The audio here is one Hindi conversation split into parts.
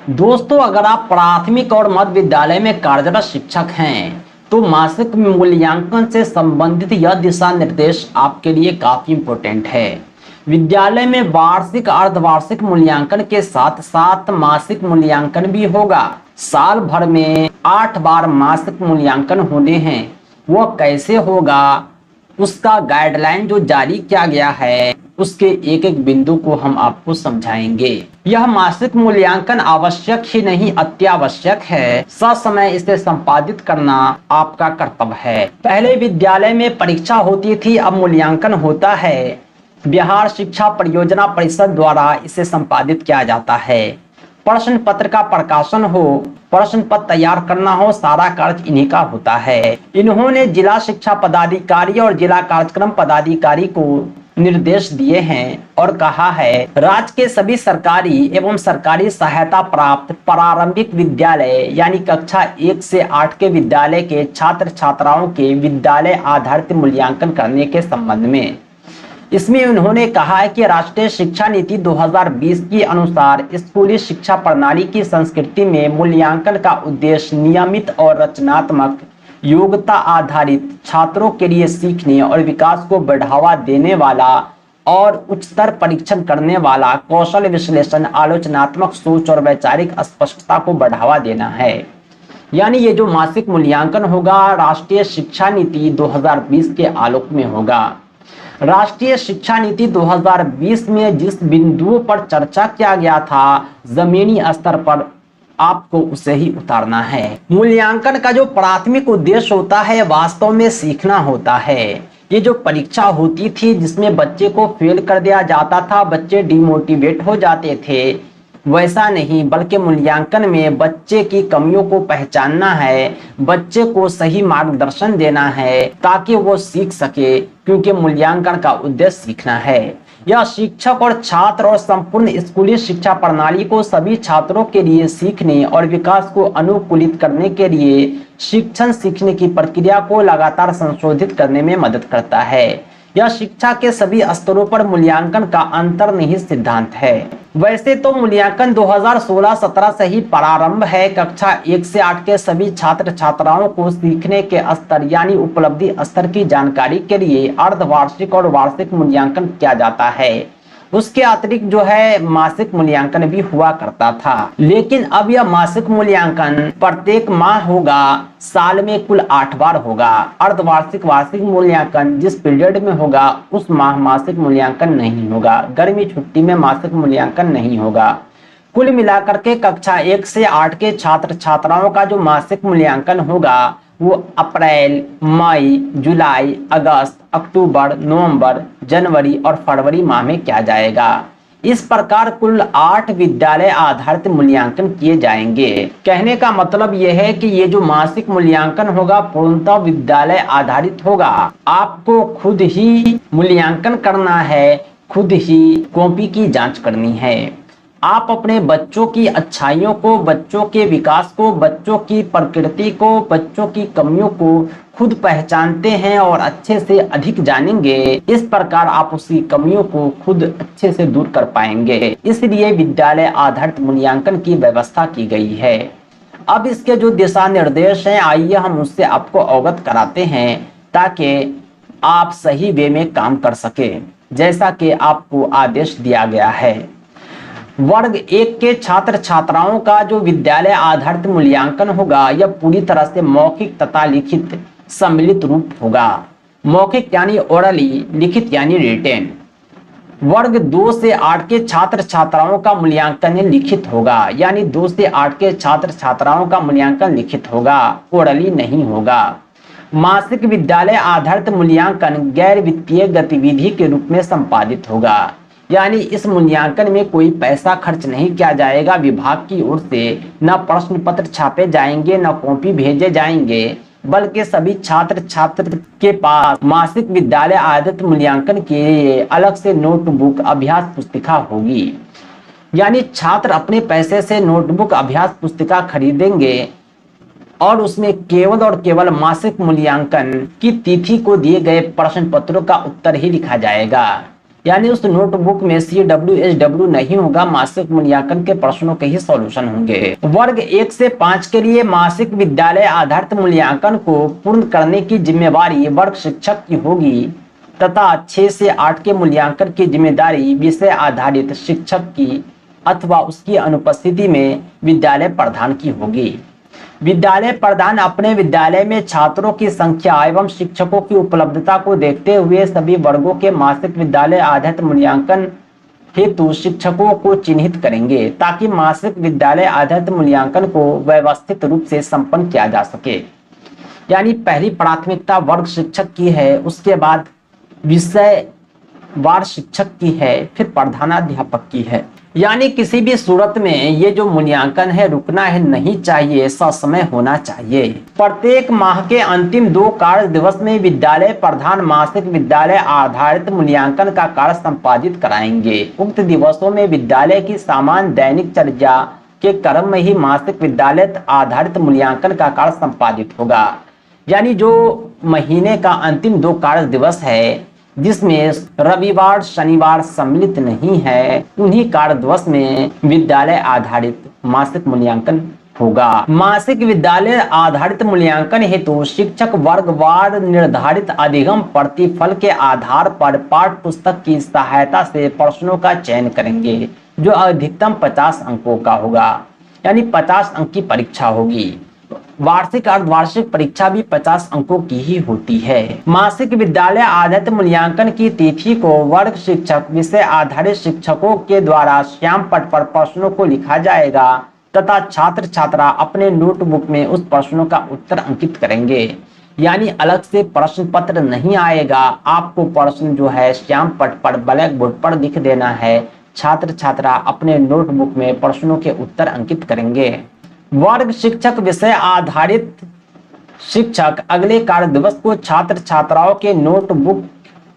दोस्तों, अगर आप प्राथमिक और मध्य विद्यालय में कार्यरत शिक्षक हैं तो मासिक मूल्यांकन से संबंधित यह दिशा निर्देश आपके लिए काफी इम्पोर्टेंट है। विद्यालय में वार्षिक अर्धवार्षिक मूल्यांकन के साथ साथ मासिक मूल्यांकन भी होगा। साल भर में 8 बार मासिक मूल्यांकन होने हैं। वह कैसे होगा, उसका गाइडलाइन जो जारी किया गया है उसके एक एक बिंदु को हम आपको समझाएंगे। यह मासिक मूल्यांकन आवश्यक ही नहीं अत्यावश्यक है। ससमय इसे संपादित करना आपका कर्तव्य है। पहले विद्यालय में परीक्षा होती थी, अब मूल्यांकन होता है। बिहार शिक्षा परियोजना परिषद द्वारा इसे संपादित किया जाता है। प्रश्न पत्र का प्रकाशन हो, प्रश्न पत्र तैयार करना हो, सारा कार्य इन्हीं का होता है। इन्होंने जिला शिक्षा पदाधिकारी और जिला कार्यक्रम पदाधिकारी को निर्देश दिए हैं और कहा है राज्य के सभी सरकारी एवं सरकारी सहायता प्राप्त प्रारंभिक विद्यालय यानी कक्षा 1 से 8 के विद्यालय के छात्र छात्राओं के विद्यालय आधारित मूल्यांकन करने के संबंध में। इसमें उन्होंने कहा है कि राष्ट्रीय शिक्षा नीति 2020 के अनुसार स्कूली शिक्षा प्रणाली की संस्कृति में मूल्यांकन का उद्देश्य नियमित और रचनात्मक योग्यता आधारित छात्रों के लिए सीखने और विकास को बढ़ावा देने वाला और उच्चतर परीक्षण करने वाला कौशल विश्लेषण, आलोचनात्मक सोच और वैचारिक स्पष्टता को बढ़ावा देना है। यानी ये जो मासिक मूल्यांकन होगा राष्ट्रीय शिक्षा नीति 2020 के आलोक में होगा। राष्ट्रीय शिक्षा नीति 2020 में जिस बिंदुओं पर चर्चा किया गया था जमीनी स्तर पर आपको उसे ही उतारना है। मूल्यांकन का जो प्राथमिक उद्देश्य होता है वास्तव में सीखना होता है। ये जो परीक्षा होती थी जिसमें बच्चे को फेल कर दिया जाता था, बच्चे डिमोटिवेट हो जाते थे, वैसा नहीं, बल्कि मूल्यांकन में बच्चे की कमियों को पहचानना है, बच्चे को सही मार्गदर्शन देना है ताकि वो सीख सके, क्योंकि मूल्यांकन का उद्देश्य सीखना है। यह शिक्षक और छात्र और संपूर्ण स्कूली शिक्षा प्रणाली को सभी छात्रों के लिए सीखने और विकास को अनुकूलित करने के लिए शिक्षण सीखने की प्रक्रिया को लगातार संशोधित करने में मदद करता है। यह शिक्षा के सभी स्तरों पर मूल्यांकन का अंतर्निहित सिद्धांत है। वैसे तो मूल्यांकन 2016-17 से ही प्रारंभ है। कक्षा 1 से 8 के सभी छात्र छात्राओं को सीखने के स्तर यानी उपलब्धि स्तर की जानकारी के लिए अर्धवार्षिक और वार्षिक मूल्यांकन किया जाता है। उसके अतिरिक्त जो है मासिक मूल्यांकन भी हुआ करता था, लेकिन अब यह मासिक मूल्यांकन प्रत्येक माह होगा, साल में कुल 8 बार होगा। अर्धवार्षिक वार्षिक मूल्यांकन जिस पीरियड में होगा उस माह मासिक मूल्यांकन नहीं होगा। गर्मी छुट्टी में मासिक मूल्यांकन नहीं होगा। कुल मिलाकर के कक्षा 1 से 8 के छात्र छात्राओं का जो मासिक मूल्यांकन होगा वो अप्रैल, मई, जुलाई, अगस्त, अक्टूबर, नवंबर, जनवरी और फरवरी माह में किया जाएगा। इस प्रकार कुल 8 विद्यालय आधारित मूल्यांकन किए जाएंगे। कहने का मतलब यह है कि ये जो मासिक मूल्यांकन होगा पूर्णतः विद्यालय आधारित होगा। आपको खुद ही मूल्यांकन करना है, खुद ही कॉपी की जांच करनी है। आप अपने बच्चों की अच्छाइयों को, बच्चों के विकास को, बच्चों की प्रकृति को, बच्चों की कमियों को खुद पहचानते हैं और अच्छे से अधिक जानेंगे। इस प्रकार आप उसकी कमियों को खुद अच्छे से दूर कर पाएंगे। इसलिए विद्यालय आधारित मूल्यांकन की व्यवस्था की गई है। अब इसके जो दिशा निर्देश हैं आइए हम उससे आपको अवगत कराते हैं ताकि आप सही वे में काम कर सके जैसा कि आपको आदेश दिया गया है। वर्ग 1 के छात्र छात्राओं का जो विद्यालय आधारित मूल्यांकन होगा यह पूरी तरह से मौखिक तथा लिखित सम्मिलित रूप होगा। मौखिक यानी ओरली, लिखित यानी रिटेन। वर्ग 2 से 8 के छात्र छात्राओं का मूल्यांकन लिखित होगा, यानी 2 से 8 के छात्र छात्राओं का मूल्यांकन लिखित होगा, ओरली नहीं होगा। मासिक विद्यालय आधारित मूल्यांकन गैर वित्तीय गतिविधि के रूप में संपादित होगा, यानी इस मूल्यांकन में कोई पैसा खर्च नहीं किया जाएगा। विभाग की ओर से न प्रश्न पत्र छापे जाएंगे, न कॉपी भेजे जाएंगे, बल्कि सभी छात्र छात्र के पास मासिक विद्यालय आधारित मूल्यांकन के लिए अलग से नोटबुक अभ्यास पुस्तिका होगी। यानी छात्र अपने पैसे से नोटबुक अभ्यास पुस्तिका खरीदेंगे और उसमें केवल और केवल मासिक मूल्यांकन की तिथि को दिए गए प्रश्न पत्रों का उत्तर ही लिखा जाएगा। यानी उस नोटबुक में CWSW नहीं होगा, मासिक मूल्यांकन के प्रश्नों के ही सॉल्यूशन होंगे। वर्ग 1 से 5 के लिए मासिक विद्यालय आधारित मूल्यांकन को पूर्ण करने की जिम्मेवारी वर्ग शिक्षक की होगी तथा 6 से 8 के मूल्यांकन की जिम्मेदारी विषय आधारित शिक्षक की अथवा उसकी अनुपस्थिति में विद्यालय प्रधान की होगी। विद्यालय प्रधान अपने विद्यालय में छात्रों की संख्या एवं शिक्षकों की उपलब्धता को देखते हुए सभी वर्गों के मासिक विद्यालय आधारित मूल्यांकन हेतु शिक्षकों को चिन्हित करेंगे ताकि मासिक विद्यालय आधारित मूल्यांकन को व्यवस्थित रूप से संपन्न किया जा सके। यानी पहली प्राथमिकता वर्ग शिक्षक की है, उसके बाद विषय वार शिक्षक की है, फिर प्रधानाध्यापक की है। यानी किसी भी सूरत में ये जो मूल्यांकन है रुकना है नहीं चाहिए, ससमय होना चाहिए। प्रत्येक माह के अंतिम 2 कार्य दिवस में विद्यालय प्रधान मासिक विद्यालय आधारित मूल्यांकन का कार्य संपादित कराएंगे। उक्त दिवसों में विद्यालय की सामान्य दैनिक चर्या के क्रम में ही मासिक विद्यालय आधारित मूल्यांकन का कार्य संपादित होगा। यानी जो महीने का अंतिम 2 कार्य दिवस है जिसमें रविवार शनिवार सम्मिलित नहीं है, उन्हीं कार्य दिवस में विद्यालय आधारित मासिक मूल्यांकन होगा। मासिक विद्यालय आधारित मूल्यांकन हेतु शिक्षक वर्गवार निर्धारित अधिगम प्रतिफल के आधार पर पाठ्य पुस्तक की सहायता से प्रश्नों का चयन करेंगे जो अधिकतम 50 अंकों का होगा। यानी 50 अंक की परीक्षा होगी। वार्षिक अर्धवार्षिक परीक्षा भी 50 अंकों की ही होती है। मासिक विद्यालय आधारित मूल्यांकन की तिथि को वर्ग शिक्षक विषय आधारित शिक्षकों के द्वारा श्याम पट पर प्रश्नों को लिखा जाएगा तथा छात्र छात्रा अपने नोटबुक में उस प्रश्नों का उत्तर अंकित करेंगे। यानी अलग से प्रश्न पत्र नहीं आएगा, आपको प्रश्न जो है श्याम पट पर ब्लैक बोर्ड पर लिख देना है। छात्र छात्रा अपने नोटबुक में प्रश्नों के उत्तर अंकित करेंगे। वर्ग शिक्षक विषय आधारित शिक्षक अगले कार्य दिवस को छात्र छात्राओं के नोटबुक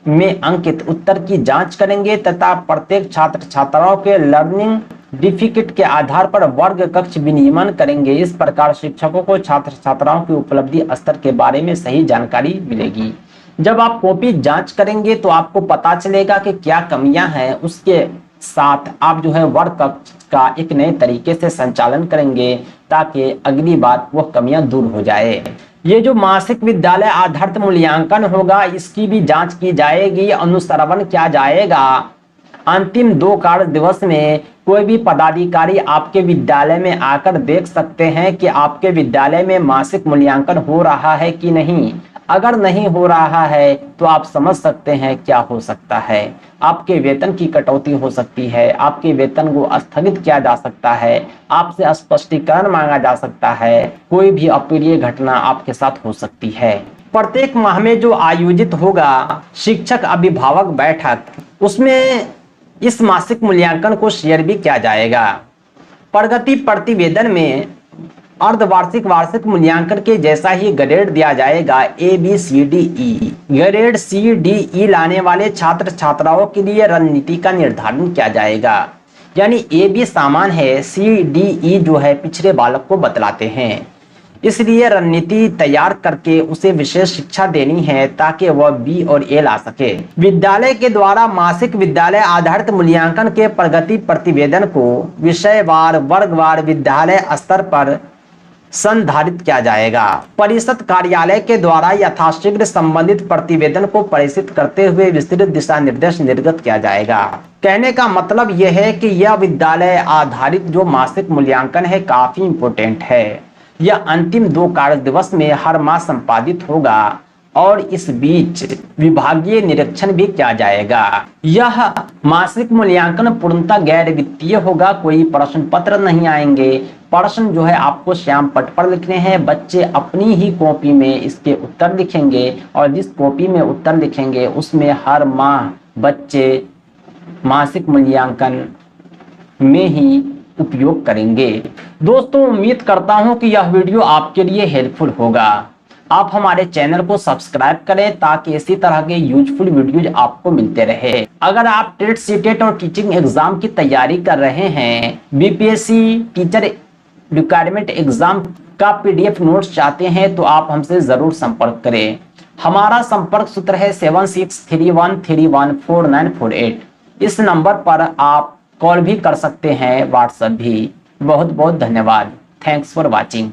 में अंकित उत्तर की जांच करेंगे तथा प्रत्येक छात्र छात्राओं के लर्निंग डिफिकल्ट के आधार पर वर्ग कक्ष विनियमन करेंगे। इस प्रकार शिक्षकों को छात्र छात्राओं की उपलब्धि स्तर के बारे में सही जानकारी मिलेगी। जब आप कॉपी जांच करेंगे तो आपको पता चलेगा कि क्या कमियां हैं, उसके साथ आप जो है वर्ग कक्ष का एक नए तरीके से संचालन करेंगे ताकि अगली बार वह कमियां दूर हो जाए। ये जो मासिक विद्यालय आधारित मूल्यांकन होगा इसकी भी जांच की जाएगी, अनुश्रवण किया जाएगा। अंतिम 2 कार्य दिवस में कोई भी पदाधिकारी आपके विद्यालय में आकर देख सकते हैं कि आपके विद्यालय में मासिक मूल्यांकन हो रहा है कि नहीं। अगर नहीं हो रहा है तो आप समझ सकते हैं क्या हो सकता है। आपके वेतन की कटौती हो सकती है, आपके वेतन को स्थगित किया जा सकता है, आपसे स्पष्टीकरण मांगा जा सकता है, कोई भी अप्रिय घटना आपके साथ हो सकती है। प्रत्येक माह में जो आयोजित होगा शिक्षक अभिभावक बैठक, उसमें इस मासिक मूल्यांकन को शेयर भी किया जाएगा। प्रगति प्रतिवेदन में अर्धवार्षिक वार्षिक मूल्यांकन के जैसा ही ग्रेड दिया जाएगा ABCDE। ग्रेड CDE लाने वाले छात्र छात्राओं के लिए रणनीति का निर्धारण किया जाएगा। यानी AB सामान्य है, CDE जो है पिछड़े बालक को बतलाते हैं, इसलिए रणनीति तैयार करके उसे विशेष शिक्षा देनी है ताकि वह B और A ला सके। विद्यालय के द्वारा मासिक विद्यालय आधारित मूल्यांकन के प्रगति प्रतिवेदन को विषयवार वर्गवार विद्यालय स्तर पर संधारित किया जाएगा। परिषद कार्यालय के द्वारा यथाशीघ्र संबंधित प्रतिवेदन को प्रेषित करते हुए विस्तृत दिशा निर्देश निर्गत किया जाएगा। कहने का मतलब यह है कि यह विद्यालय आधारित जो मासिक मूल्यांकन है काफी इंपोर्टेंट है। यह अंतिम 2 कार्य दिवस में हर माह संपादित होगा और इस बीच विभागीय निरीक्षण भी किया जाएगा। यह मासिक मूल्यांकन पूर्णतः गैर वित्तीय होगा, कोई प्रश्न पत्र नहीं आएंगे। प्रश्न जो है आपको श्याम पट पर लिखने हैं, बच्चे अपनी ही कॉपी में इसके उत्तर लिखेंगे और जिस कॉपी में उत्तर लिखेंगे उसमें हर माह बच्चे मासिक मूल्यांकन में ही उपयोग करेंगे। दोस्तों उम्मीद करता हूं कि यह वीडियो आपके लिए हेल्पफुल होगा। आप हमारे चैनल को सब्सक्राइब करें ताकि इसी तरह के यूजफुल वीडियोज आपको मिलते रहे। अगर आप टेट सीटेट और टीचिंग एग्जाम की तैयारी कर रहे हैं, BPSC टीचर रिक्वायरमेंट एग्जाम का PDF नोट्स चाहते हैं तो आप हमसे जरूर संपर्क करें। हमारा संपर्क सूत्र है 7631314948। इस नंबर पर आप कॉल भी कर सकते हैं, व्हाट्सएप भी। बहुत बहुत धन्यवाद। Thanks for watching.